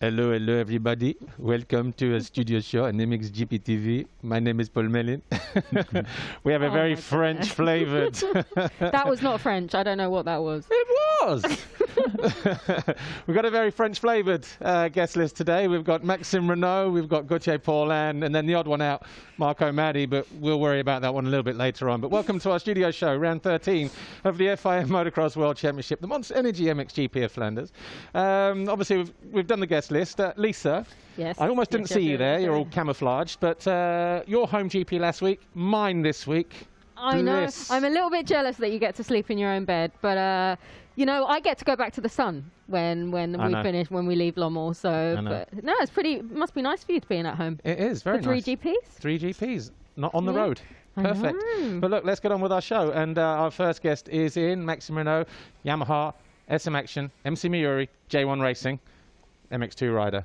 Hello, hello, everybody. Welcome to a studio show on MXGP TV. My name is Paul Malin. We have a very French-flavored... That was not French. I don't know what that was. It was! We've got a very French-flavored guest list today. We've got Maxime Renaux, we've got Gautier Paulin, and then the odd one out, Maddii, but we'll worry about that one a little bit later on. But welcome to our studio show, round 13 of the FIM Motocross World Championship, the Monster Energy MXGP of Flanders. Obviously, we've done the guest list. Lisa, yes, I almost didn't see you there. You're all camouflaged. But your home GP last week, mine this week. I know. I'm a little bit jealous that you get to sleep in your own bed. But, you know, I get to go back to the sun when we finish, when we leave Lommel. So, but, no, it's pretty, it must be nice for you to be in at home. It is, very nice. 3 GPs? 3 GPs, not on the road. Perfect. But look, let's get on with our show. And our first guest is in Maxime Renaux, Yamaha, SM Action, MC Miuri, J1 Racing. MX2 rider.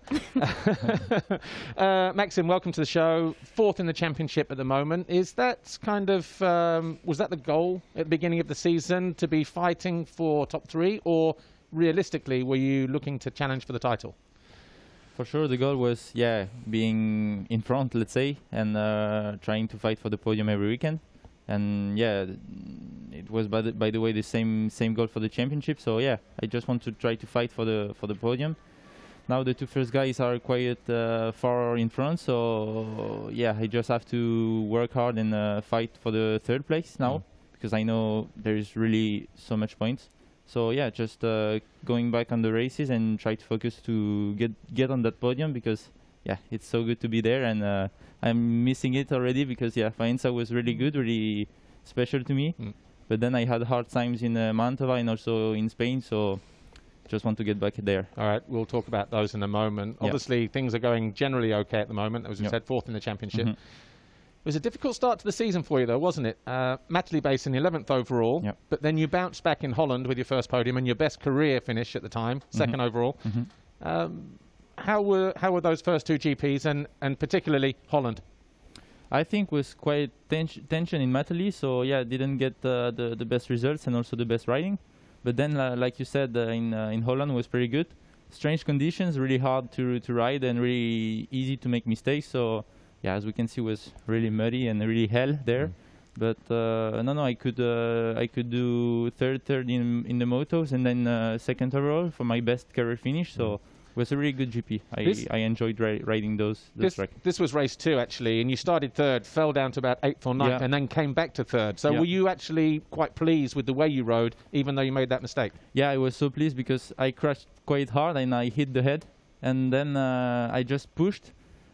Maxime, welcome to the show. 4th in the championship at the moment. Is that kind of, was that the goal at the beginning of the season, to be fighting for top 3, or realistically were you looking to challenge for the title? For sure the goal was, yeah, being in front, let's say, and trying to fight for the podium every weekend. And yeah, it was by the way the same goal for the championship. So yeah, I just want to try to fight for the podium. Now the 2 first guys are quite far in front, so yeah, I just have to work hard and fight for the 3rd place now, because I know there is really so much points. So yeah, just going back on the races and try to focus to get on that podium, because yeah, it's so good to be there, and I'm missing it already, because yeah, Faenza was really good, really special to me, but then I had hard times in Mantova and also in Spain, so just want to get back there. All right, we'll talk about those in a moment. Yep. Obviously, things are going generally okay at the moment. As we said, 4th in the championship. It was a difficult start to the season for you, though, wasn't it? Maddii based in 11th overall, but then you bounced back in Holland with your first podium and your best career finish at the time, 2nd overall. How were those first 2 GPs, and particularly Holland? I think was quite tension in Maddii, so yeah, didn't get the best results and also the best riding. But then, like you said, in Holland was pretty good. Strange conditions, really hard to ride, and really easy to make mistakes. So, yeah, as we can see, was really muddy and really hell there. But no, I could do third in the motos, and then 2nd overall for my best career finish. So. It was a really good GP. I enjoyed riding those tracks. This was race 2 actually, and you started 3rd, fell down to about 8th or 9th, and then came back to 3rd. So were you actually quite pleased with the way you rode, even though you made that mistake? Yeah, I was so pleased, because I crashed quite hard and I hit the head, and then I just pushed,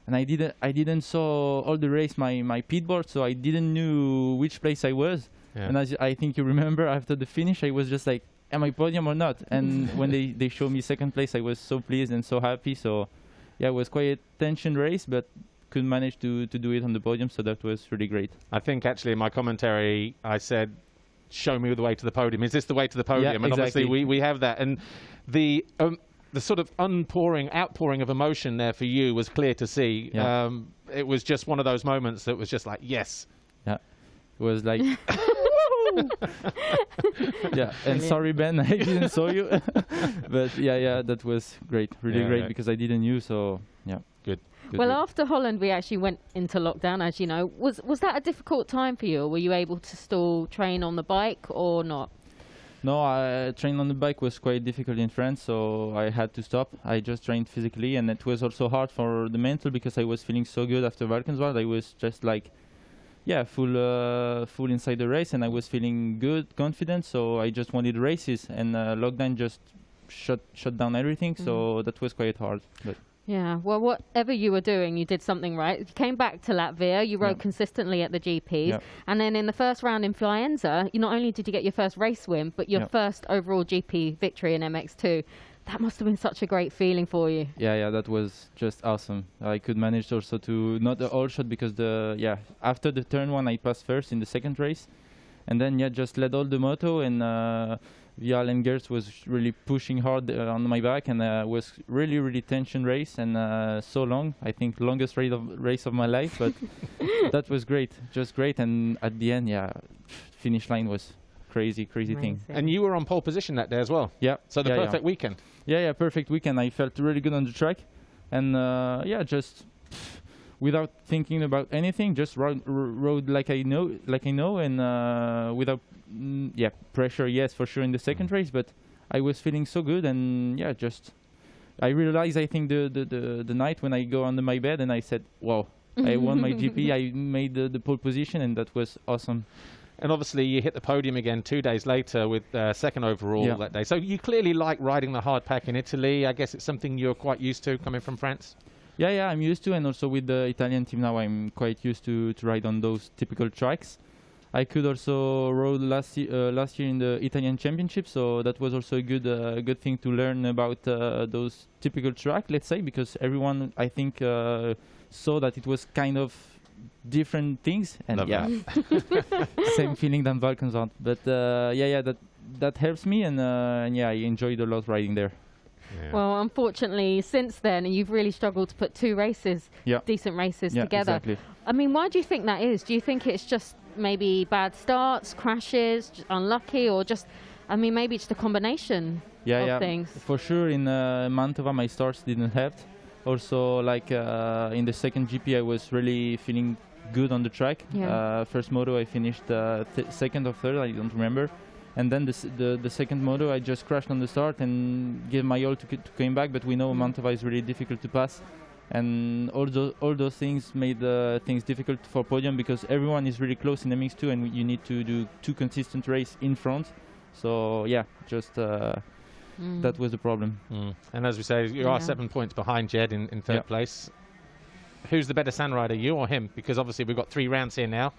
and I didn't saw all the race my pit board, so I didn't knew which place I was. And as I think you remember, after the finish, I was just like, am I podium or not? And when they showed me 2nd place, I was so pleased and so happy. So yeah, it was quite a tension race, but could manage to do it on the podium, so that was really great. I think actually in my commentary I said, show me the way to the podium. Is this the way to the podium? Yeah, and exactly. Obviously we have that, and the sort of outpouring of emotion there for you was clear to see. It was just one of those moments that was just like, yes. Yeah, it was like yeah, and sorry Ben, I didn't saw you. But yeah, that was great, really great, because I didn't knew, so yeah. Good. Well, after Holland, we actually went into lockdown, as you know. Was that a difficult time for you, or were you able to still train on the bike or not? No, training on the bike was quite difficult in France, so I had to stop. I just trained physically, and it was also hard for the mental, because I was feeling so good after Valkenswaard. I was just like, yeah, full inside the race, and I was feeling good, confident, so I just wanted races, and lockdown just shut down everything, so that was quite hard. But yeah, well, whatever you were doing, you did something right. You came back to Latvia, you rode consistently at the GPs, and then in the first round in Flanders, you not only did you get your first race win, but your first overall GP victory in MX2. That must have been such a great feeling for you. Yeah, that was just awesome. I could manage also to, not the all shot, because after the turn 1 I passed first in the 2nd race, and then just led all the moto, and Vial and Gertz was really pushing hard on my back, and was really tension race, and so long. I think longest race of my life, but that was great, just great. And at the end, finish line was crazy thing. And you were on pole position that day as well. Yeah. So the perfect weekend. Yeah, perfect weekend. I felt really good on the track, and just without thinking about anything, just rode like I know, and without pressure. Yes, for sure in the second race, but I was feeling so good, and just I realized, I think the night when I go under my bed and I said, wow, I won my GP, I made the pole position, and that was awesome. And obviously you hit the podium again 2 days later with second overall that day. So you clearly like riding the hard pack in Italy. I guess it's something you're quite used to coming from France. Yeah, I'm used to, and also with the Italian team now I'm quite used to ride on those typical tracks. I could also rode last year in the Italian Championship, so that was also a good thing to learn about those typical track, let's say, because everyone, I think, saw that it was kind of different things, and same feeling than Balkans aren't. But that helps me, and I enjoyed a lot riding there. Yeah. Well, unfortunately, since then, you've really struggled to put two races, decent races together. Exactly. I mean, why do you think that is? Do you think it's just maybe bad starts, crashes, just unlucky, or just, I mean, maybe it's the combination of things? For sure, in Mantova, my starts didn't help. Also, like in the second GP, I was really feeling good on the track. First moto, I finished second or third, I don't remember. And then the second moto, I just crashed on the start and gave my all to come back. But we know Mantova is really difficult to pass, and all those things made things difficult for podium, because everyone is really close in MX2, and you need to do two consistent races in front. So that was the problem. And as we say, you are 7 points behind Jed in third place. Who's the better sand rider, you or him? Because obviously we've got 3 rounds here now.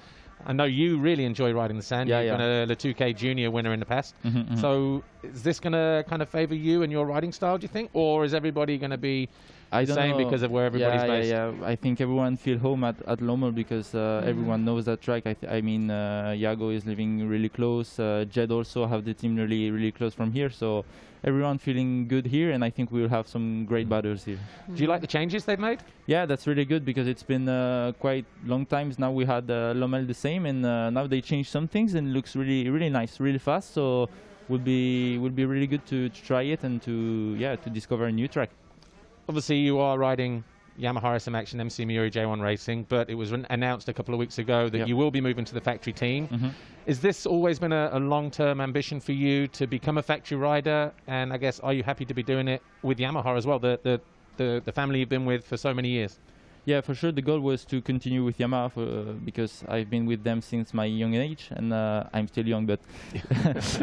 I know you really enjoy riding the sand. You've been a Le 2K junior winner in the past. So is this going to kind of favour you and your riding style, do you think? Or is everybody going to be the same because of where everybody's based? I think everyone feel home at Lommel, because everyone knows that track. I mean, Iago is living really close. Jed also have the team really close from here. So everyone feeling good here, and I think we'll have some great battles here. Do you like the changes they've made? Yeah, that's really good, because it's been quite long times now. We had Lommel the same, and now they changed some things, and it looks really nice, really fast. So would be really good to try it and to discover a new track. Obviously, you are riding Yamaha SM Action MC Miuri J1 Racing, but it was announced a couple of weeks ago that you will be moving to the factory team. Is this always been a long-term ambition for you to become a factory rider? And I guess, are you happy to be doing it with Yamaha as well, the family you've been with for so many years? Yeah, for sure. The goal was to continue with Yamaha because I've been with them since my young age, and I'm still young, but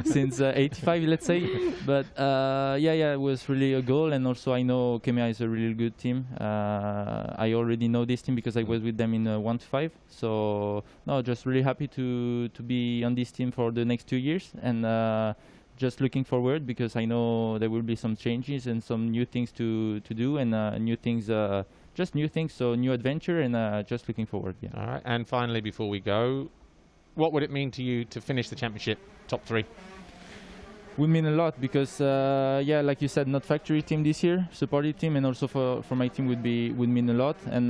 since 85, let's say. But it was really a goal, and also I know Kemea is a really good team. I already know this team because I was with them in 1-5. So no, just really happy to be on this team for the next 2 years, and just looking forward, because I know there will be some changes and some new things to do, and new things. Just new things, so new adventure, and just looking forward. Yeah. All right. And finally, before we go, what would it mean to you to finish the championship top 3? Would mean a lot, because like you said, not factory team this year, supported team, and also for my team would mean a lot, and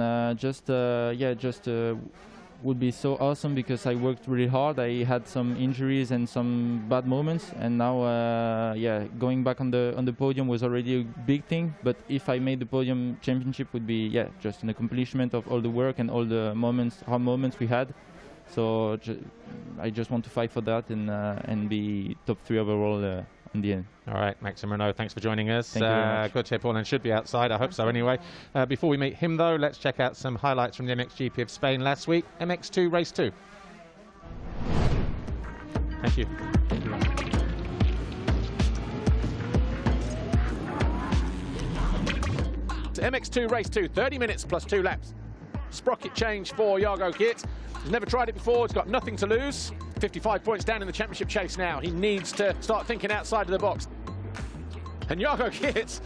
would be so awesome, because I worked really hard. I had some injuries and some bad moments, and now going back on the podium was already a big thing. But if I made the podium championship, would be just an accomplishment of all the work and all the hard moments we had. So I just want to fight for that and be top 3 overall in the end. All right, Maxime Renaux, thanks for joining us. Thank you very much. Gautier Paulin should be outside, I hope so anyway. Before we meet him though, let's check out some highlights from the MXGP of Spain last week. MX2 Race 2. Thank you. To MX2 Race 2, 30 minutes plus 2 laps. Sprocket change for Iago Geerts. He's never tried it before, he's got nothing to lose. 55 points down in the championship chase now. He needs to start thinking outside of the box. And Iago Geerts,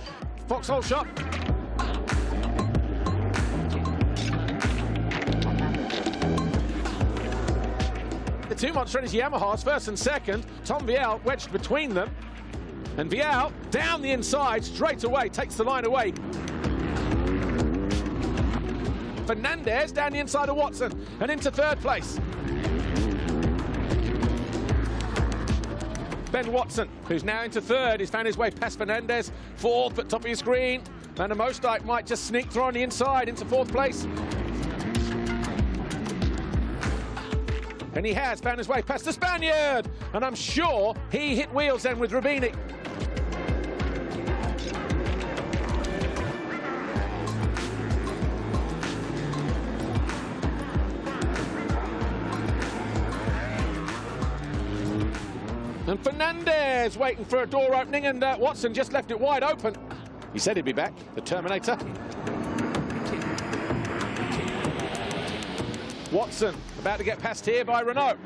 foxhole shot. The 2 Monstrenis Yamahas, first and second. Tom Vial wedged between them. And Vial down the inside straight away, takes the line away. Fernandez down the inside of Watson and into 3rd place. Ben Watson, who's now into third. He's found his way past Fernandez. Fourth, but top of your screen. Van der Moosdijk might just sneak through on the inside into fourth place. And he has found his way past the Spaniard. And I'm sure he hit wheels then with Rubini. And Fernandez waiting for a door opening, and Watson just left it wide open. He said he'd be back, the Terminator. Watson about to get passed here by Renaux.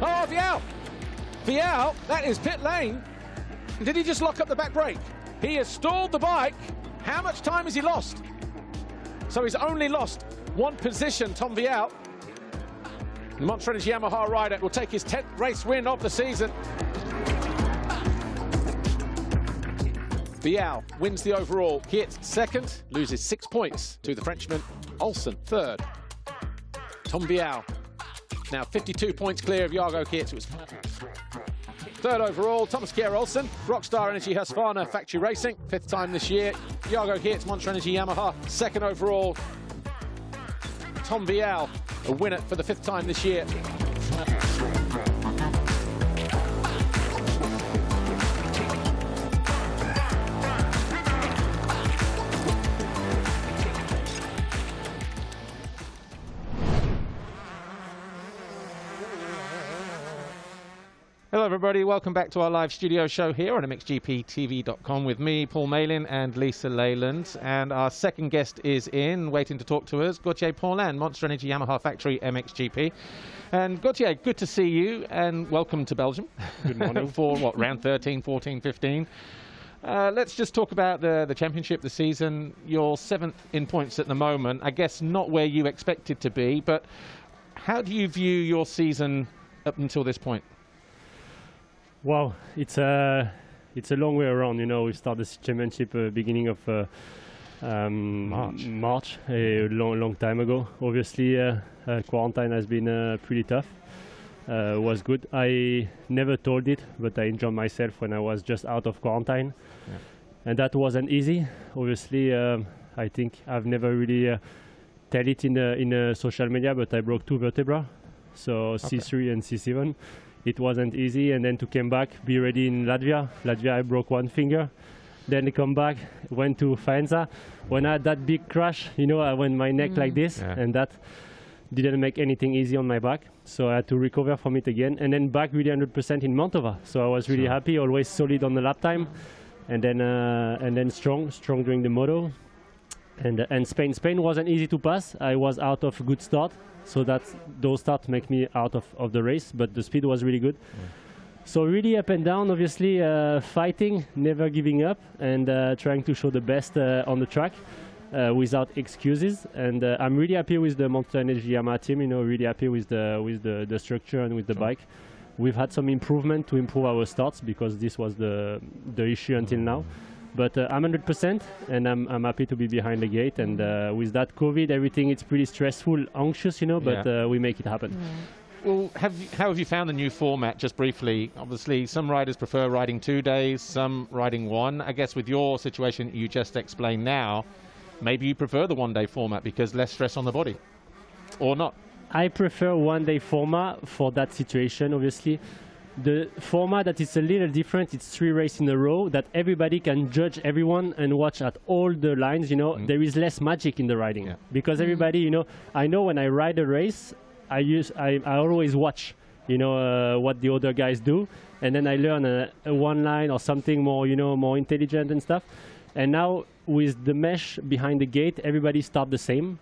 Oh, Vial, that is pit lane. Did he just lock up the back brake? He has stalled the bike. How much time has he lost? So he's only lost one position, Tom Vial. The Monster Energy Yamaha rider will take his 10th race win of the season. Vial wins the overall. Geerts second, loses 6 points to the Frenchman. Olsen third. Tom Vial now 52 points clear of Jago Geerts. It was third overall. Thomas Kjær Olsen, Rockstar Energy Husqvarna Factory Racing, 5th time this year. Jago Geerts, Monster Energy Yamaha, 2nd overall. Tom Vial, a winner for the 5th time this year. Hello everybody, welcome back to our live studio show here on MXGPTV.com with me, Paul Malin, and Lisa Leyland. And our second guest is in, waiting to talk to us, Gautier Paulin, Monster Energy Yamaha Factory MXGP. And Gautier, good to see you and welcome to Belgium. Good morning. For what, round 13, 14, 15. Let's just talk about the championship, the season. You're 7th in points at the moment. I guess not where you expected to be, but how do you view your season up until this point? Well, it's a long way around. You know, we started the championship beginning of March, a long time ago. Obviously, quarantine has been pretty tough. Was good. I never told it, but I enjoyed myself when I was just out of quarantine, and that wasn't easy. Obviously, I think I've never really tell it in social media, but I broke 2 vertebrae, so C3 and C7. It wasn't easy, and then to come back, be ready in Latvia. I broke 1 finger. Then I come back, went to Faenza. When I had that big crash, you know, I went my neck like this, and that didn't make anything easy on my back. So I had to recover from it again, and then back really 100% in Mantova. So I was really happy, always solid on the lap time, and then strong during the moto. And Spain wasn't easy to pass. I was out of a good start. So those starts make me out of the race, but the speed was really good. So really up and down, obviously fighting, never giving up, and trying to show the best on the track without excuses. And I'm really happy with the Monster Energy Yamaha team. You know, really happy with the structure and with the bike. We've had some improvement to improve our starts because this was the issue until now. But I'm 100%, and I'm happy to be behind the gate. And with that COVID, everything, it's pretty stressful, anxious, you know, but we make it happen. Well, how have you found the new format, just briefly? Obviously, some riders prefer riding 2 days, some riding 1. I guess with your situation you just explained now, maybe you prefer the 1-day format because less stress on the body, or not? I prefer 1-day format for that situation, obviously. The format that is a little different, it's 3 races in a row that everybody can judge everyone and watch at all the lines, you know. There is less magic in the riding because everybody, you know, I know when I ride a race, I always watch, you know, what the other guys do, and then I learn a 1 line or something more, you know, more intelligent and stuff. And now with the mesh behind the gate, everybody start the same.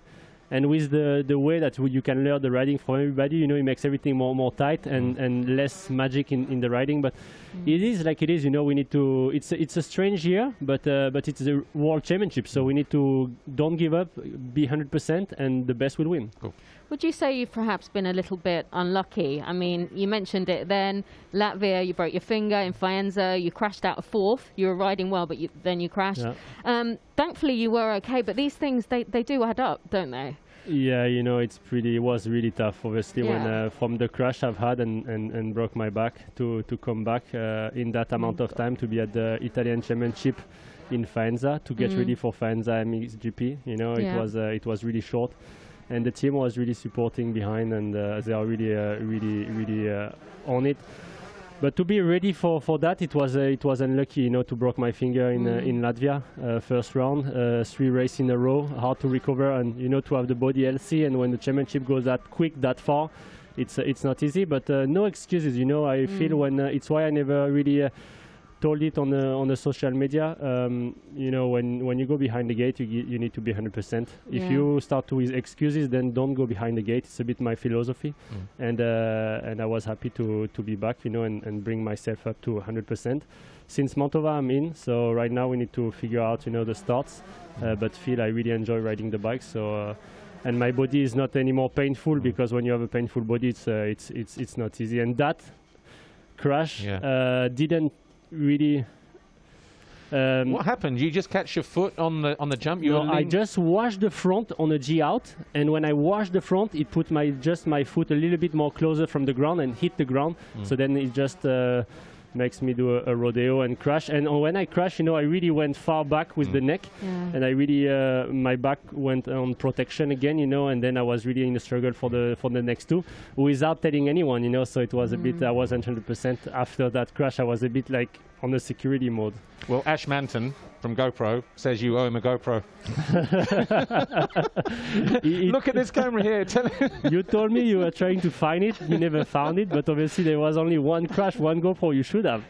And with the way that you can learn the riding from everybody, you know, it makes everything more tight and less magic in the riding. But it is like it is, you know. We need to. It's a strange year, but it's a world championship, so we need to don't give up, be 100%, and the best will win. Cool. Would you say you've perhaps been a little bit unlucky? I mean, you mentioned it then, Latvia, you broke your finger. In Faenza, you crashed out of 4th. You were riding well, but then you crashed. Yeah. Thankfully, you were okay, but these things, they do add up, don't they? Yeah, you know, it was really tough, obviously, when from the crash I've had and broke my back to come back in that amount of time to be at the Italian Championship in Faenza, to get ready for Faenza MXGP. You know, it was really short. And the team was really supporting behind, and they are really on it. But to be ready for that, it was unlucky, you know, to break my finger in Latvia, first round, 3 races in a row, hard to recover, and you know, to have the body healthy. And when the championship goes that quick, that far, it's not easy. But no excuses, you know. I feel when it's why I never really told it on the social media. You know, when you go behind the gate, you need to be 100%. If you start with excuses, then don't go behind the gate. It's a bit my philosophy, and I was happy to be back, you know, and bring myself up to 100%. Since Mantova, I'm in, so right now we need to figure out, you know, the starts. But I really enjoy riding the bike. So. And my body is not anymore painful, because when you have a painful body, it's not easy. And that crash didn't really. What happened? You just catch your foot on the jump? I just washed the front on a G out, and when I washed the front, it put my foot a little bit more closer from the ground and hit the ground. So then it just makes me do a rodeo and crash. And when I crashed, you know, I really went far back with the neck, and I really my back went on protection again, you know. And then I was really in a struggle for the next 2, without telling anyone, you know. So it was a bit. I wasn't 100% after that crash. I was a bit like on the security mode. Well, Ash Manton from GoPro says you owe him a GoPro. Look at this camera here. You told me you were trying to find it. You never found it, but obviously there was only one crash, one GoPro. You should have.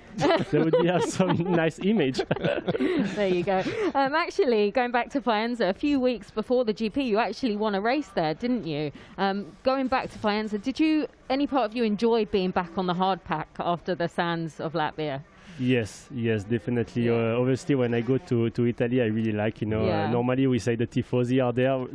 There would have some nice image. There you go. Actually, going back to Faenza, a few weeks before the GP, you actually won a race there, didn't you? Going back to Faenza, did any part of you enjoy being back on the hard pack after the sands of Latvia? Yes, definitely. Obviously, when I go to Italy, I really like, you know, normally we say the tifosi are there.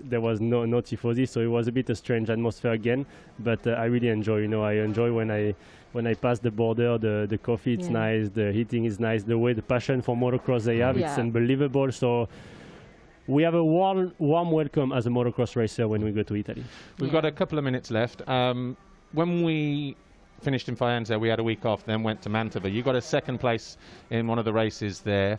There was no tifosi, so it was a bit a strange atmosphere again. But I really enjoy, you know, I enjoy when I pass the border, the coffee, it's nice, the heating is nice, the way, the passion for motocross they have, it's unbelievable. So we have a warm welcome as a motocross racer when we go to Italy. We've got a couple of minutes left. When we finished in Faenza, we had a week off, then went to Mantova. You got a 2nd place in one of the races there.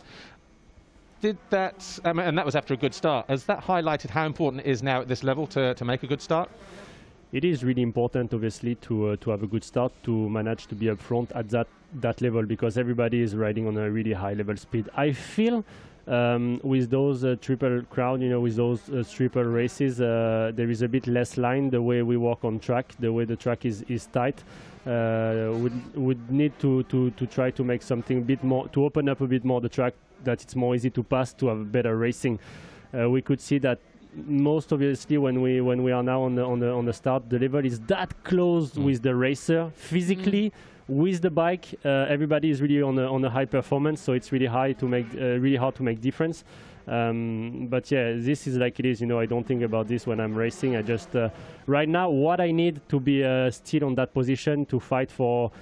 Did that, and that was after a good start. Has that highlighted how important it is now at this level to make a good start? It is really important, obviously, to have a good start, to manage to be up front at that level, because everybody is riding on a really high level speed. I feel with those triple crown, you know, with those triple races, there is a bit less line the way we walk on track, the way the track is tight. Would need to try to make something a bit more, to open up a bit more the track, that it's more easy to pass, to have better racing. We could see that most obviously when we are now on the start, the level is that close with the racer physically. With the bike, everybody is really on a high performance, so it's really hard to make difference. But yeah, this is like it is, you know. I don't think about this when I'm racing. I just right now what I need to be still on that position to fight for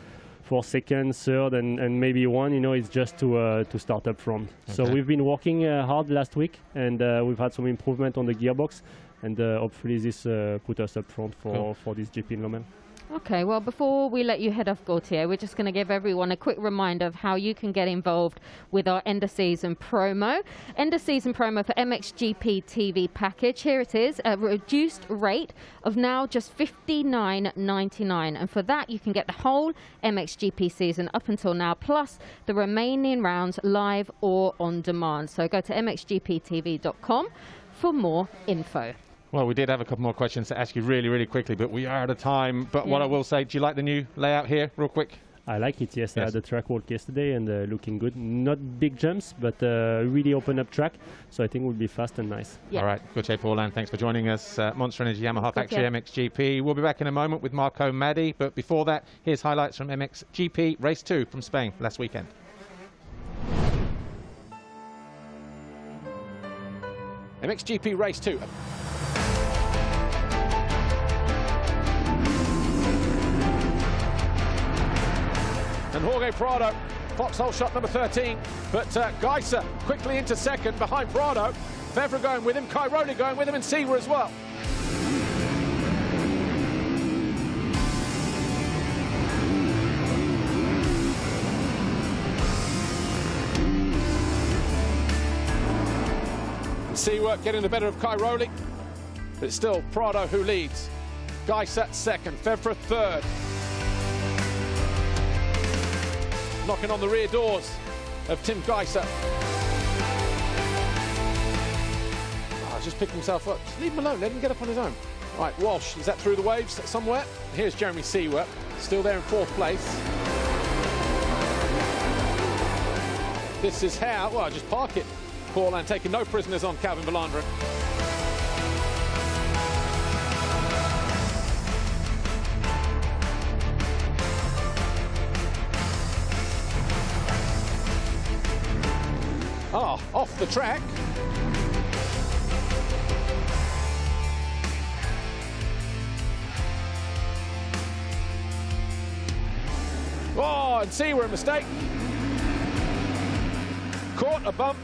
2nd, 3rd, and maybe 1, you know, is just to start up front. Okay. So we've been working hard last week, and we've had some improvement on the gearbox, and hopefully this put us up front for this GP in Lommel. Okay, well, before we let you head off, Gautier, we're just going to give everyone a quick reminder of how you can get involved with our end of season promo. End of season promo for MXGP TV package. Here it is, a reduced rate of now just $59.99. And for that, you can get the whole MXGP season up until now, plus the remaining rounds live or on demand. So go to mxgptv.com for more info. Well, we did have a couple more questions to ask you really, really quickly, but we are out of time. But what I will say, do you like the new layout here, real quick? I like it, yes. I had the track walk yesterday and looking good. Not big jumps, but really open up track. So I think it will be fast and nice. All right, Gautier Paulin, thanks for joining us. Monster Energy Yamaha Factory MXGP. We'll be back in a moment with Marco Maddii. But before that, here's highlights from MXGP Race 2 from Spain last weekend. MXGP Race 2. And Jorge Prado, foxhole shot number 13. But Gautier quickly into second behind Prado. Fevre going with him, Cairoli going with him, and Seaver as well. Seaver getting the better of Cairoli, but it's still Prado who leads. Gautier second, Fevre third. Knocking on the rear doors of Tim Gautier. Just picked himself up. Just leave him alone, let him get up on his own. Right, Walsh, is that through the waves somewhere? Here's Jeremy Seaver, still there in fourth place. This is how, well, just park it. Paulin taking no prisoners on Calvin Verlanderen. Ah, off the track. Oh, and Seaver a mistake. Caught a bump,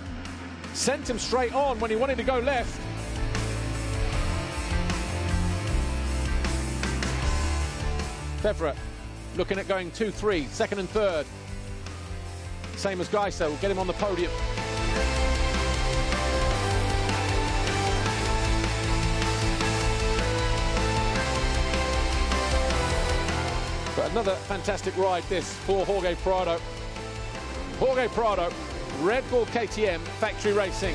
sent him straight on when he wanted to go left. Fevre looking at going 2-3, second and third. Same as Gautier, will get him on the podium. But another fantastic ride this for Jorge Prado. Jorge Prado, Red Bull KTM Factory Racing.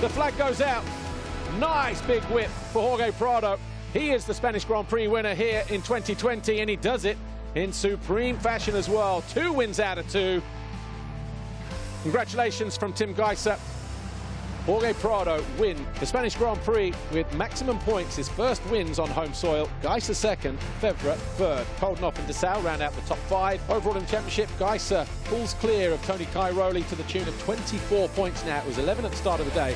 The flag goes out. Nice big whip for Jorge Prado. He is the Spanish Grand Prix winner here in 2020, and he does it in supreme fashion as well. 2 wins out of 2. Congratulations from Tim Gautier. Jorge Prado win the Spanish Grand Prix with maximum points, his first wins on home soil. Gautier second, Fevre third. Koldenhoff and Dessau round out the top 5. Overall in the championship, Gautier pulls clear of Tony Cairoli to the tune of 24 points now. It was 11 at the start of the day.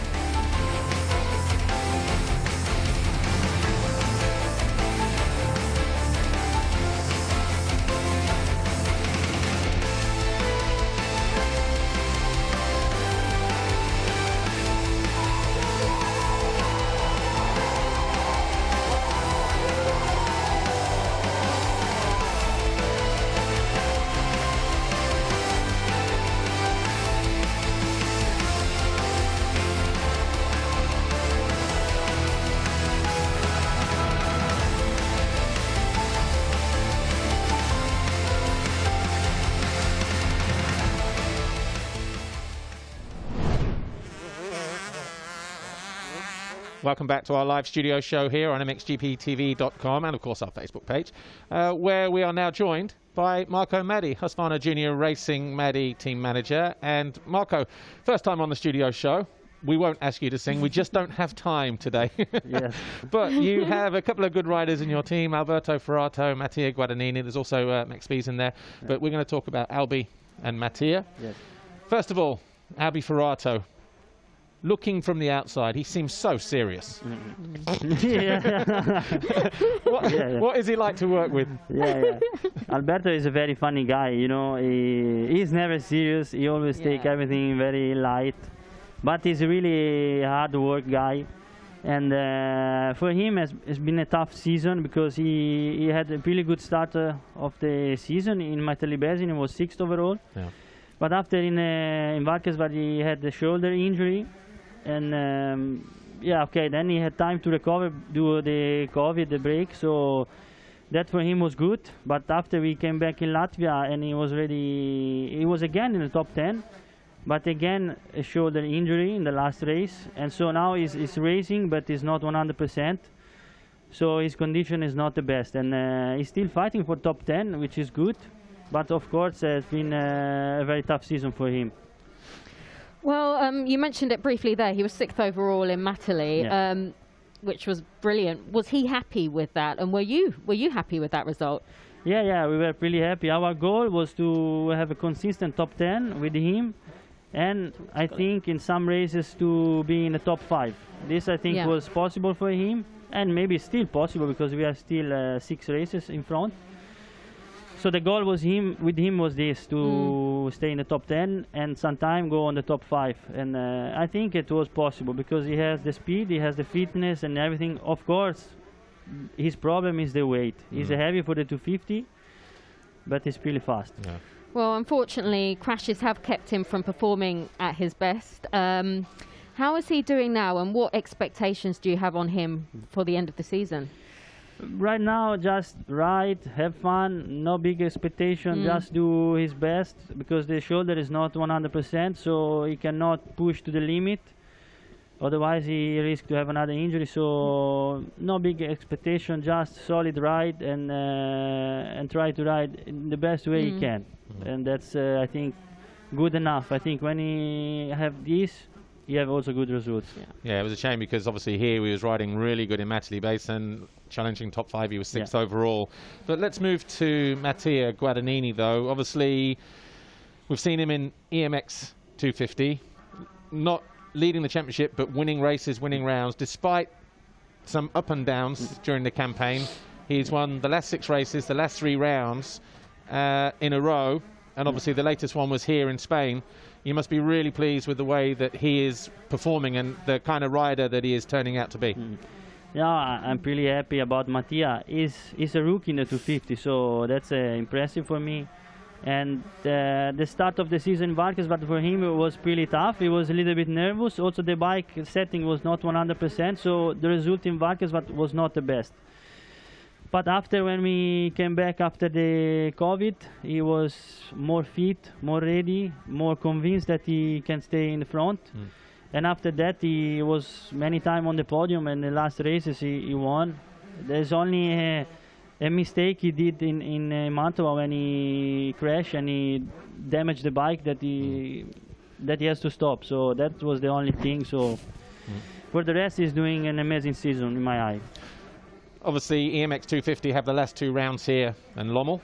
Welcome back to our live studio show here on MXGPTV.com and, of course, our Facebook page, where we are now joined by Marco Maddii, Husqvarna Junior Racing Maddii team manager. And Marco, first time on the studio show. We won't ask you to sing. We just don't have time today. Yes. But you have a couple of good riders in your team, Alberto Ferrato, Mattia Guadagnini. There's also Max Spies in there. Yeah. But we're going to talk about Albi and Mattia. Yes. First of all, Albi Ferrato. Looking from the outside, he seems so serious. What is he like to work with? Alberto is a very funny guy, you know. He's never serious. He always take everything very light. But he's a really hard work guy. And for him, it's been a tough season because he had a really good start of the season. In Mattelibesi, he was 6th overall. Yeah. But after in Valkenswaard, he had the shoulder injury. And then he had time to recover due to the COVID, the break, so that for him was good. But after we came back in Latvia and he was ready, he was again in the top 10, but again a shoulder injury in the last race, and so now he's racing, but he's not 100%, so his condition is not the best, and he's still fighting for top 10, which is good, but of course it's been a very tough season for him. Well, you mentioned it briefly there. He was 6th overall in Maddii, which was brilliant. Was he happy with that? And were you happy with that result? Yeah, we were really happy. Our goal was to have a consistent top 10 with him, and I think in some races to be in the top 5. This I think was possible for him, and maybe still possible because we have still 6 races in front. So the goal was with him was this, to stay in the top 10 and sometime go on the top 5. And I think it was possible because he has the speed, he has the fitness and everything. Of course, his problem is the weight. He's heavy for the 250, but he's really fast. Yeah. Well, unfortunately, crashes have kept him from performing at his best. How is he doing now, and what expectations do you have on him for the end of the season? Right now, just ride, have fun, no big expectation, just do his best, because the shoulder is not 100%, so he cannot push to the limit. Otherwise, he risks to have another injury. So no big expectation, just solid ride and try to ride in the best way he can. And that's, I think, good enough. I think when he have this, he have also good results. Yeah, it was a shame because obviously here he was riding really good in Maddii Basin, challenging top 5. He was 6th overall. But let's move to Mattia Guadagnini, though. Obviously, we've seen him in EMX 250, not leading the championship, but winning races, winning rounds, despite some up and downs during the campaign. He's won the last 6 races, the last 3 rounds in a row, and obviously the latest one was here in Spain. You must be really pleased with the way that he is performing and the kind of rider that he is turning out to be. Yeah, I'm really happy about Mattia. He's a rookie in the 250, so that's impressive for me. And the start of the season in Varkas, but for him it was pretty tough. He was a little bit nervous. Also the bike setting was not 100%, so the result in Varkas was not the best. But after, when we came back after the COVID, he was more fit, more ready, more convinced that he can stay in the front. And after that, he was many times on the podium, and the last races he won. There's only a mistake he did in Mantova when he crashed and he damaged the bike that he has to stop. So that was the only thing. So for the rest, he's doing an amazing season in my eye. Obviously, EMX 250 have the last 2 rounds here and Lommel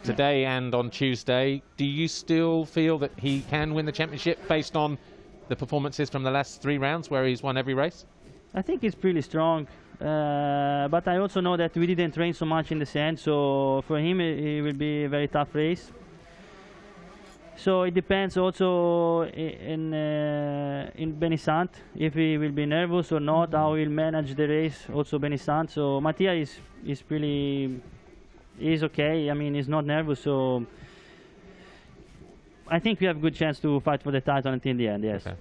today and on Tuesday. Do you still feel that he can win the championship based on the performances from the last 3 rounds where he's won every race? I think he's pretty strong, but I also know that we didn't train so much in the sand, so for him it will be a very tough race. So it depends also in Benisant, if he will be nervous or not, how he will manage the race, also Benisant. So Mattia is okay. I mean, he's not nervous, so I think we have a good chance to fight for the title until the end, yes. Okay.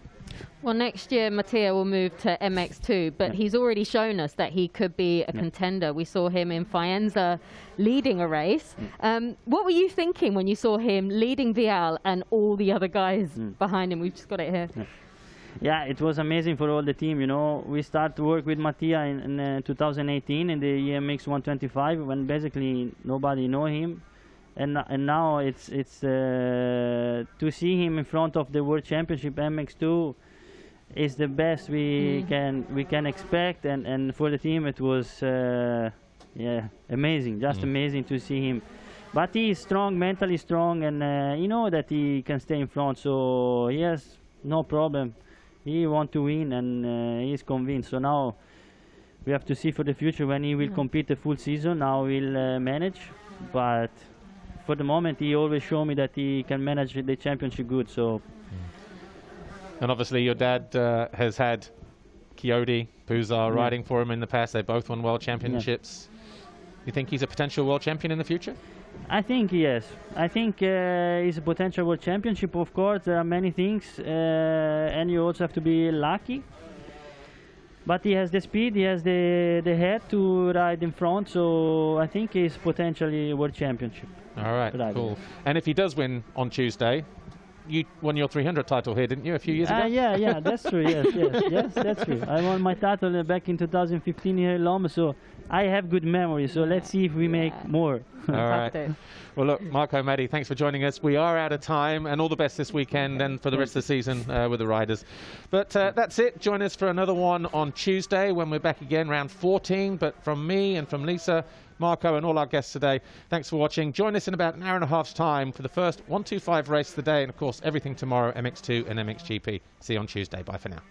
Well, next year Mattia will move to MX2, but he's already shown us that he could be a contender. We saw him in Faenza leading a race. What were you thinking when you saw him leading Vial and all the other guys behind him? We've just got it here. Yeah, it was amazing for all the team, you know. We started to work with Mattia in 2018 in the EMX 125 when basically nobody knew him. And now it's to see him in front of the World Championship MX2 is the best we can expect, and for the team it was amazing, just amazing to see him. But he is strong, mentally strong, and you know that he can stay in front, so he has no problem. He wants to win, and he's convinced. So now we have to see for the future when he will compete the full season, how he'll manage. But for the moment, he always showed me that he can manage the championship good. So. And obviously your dad has had Chiodi, Puzar riding for him in the past. They both won world championships. You think he's a potential world champion in the future? I think yes. I think he's a potential world championship. Of course, there are many things, and you also have to be lucky. But he has the speed, he has the head to ride in front, so I think he's potentially world championship. All right, cool. And if he does win on Tuesday, you won your 300 title here, didn't you, a few years ago? Yeah, that's true. Yes, that's true. I won my title back in 2015 here in Lommel, so I have good memory. So let's see if we make more. All right. Well, look, Marco, Maddii, thanks for joining us. We are out of time, and all the best this weekend and for the rest of the season with the riders. But that's it. Join us for another one on Tuesday when we're back again, round 14. But from me and from Lisa, Marco, and all our guests today, thanks for watching. Join us in about an hour and a half's time for the first 125 race of the day, and of course everything tomorrow, MX2 and MXGP. See you on Tuesday. Bye for now.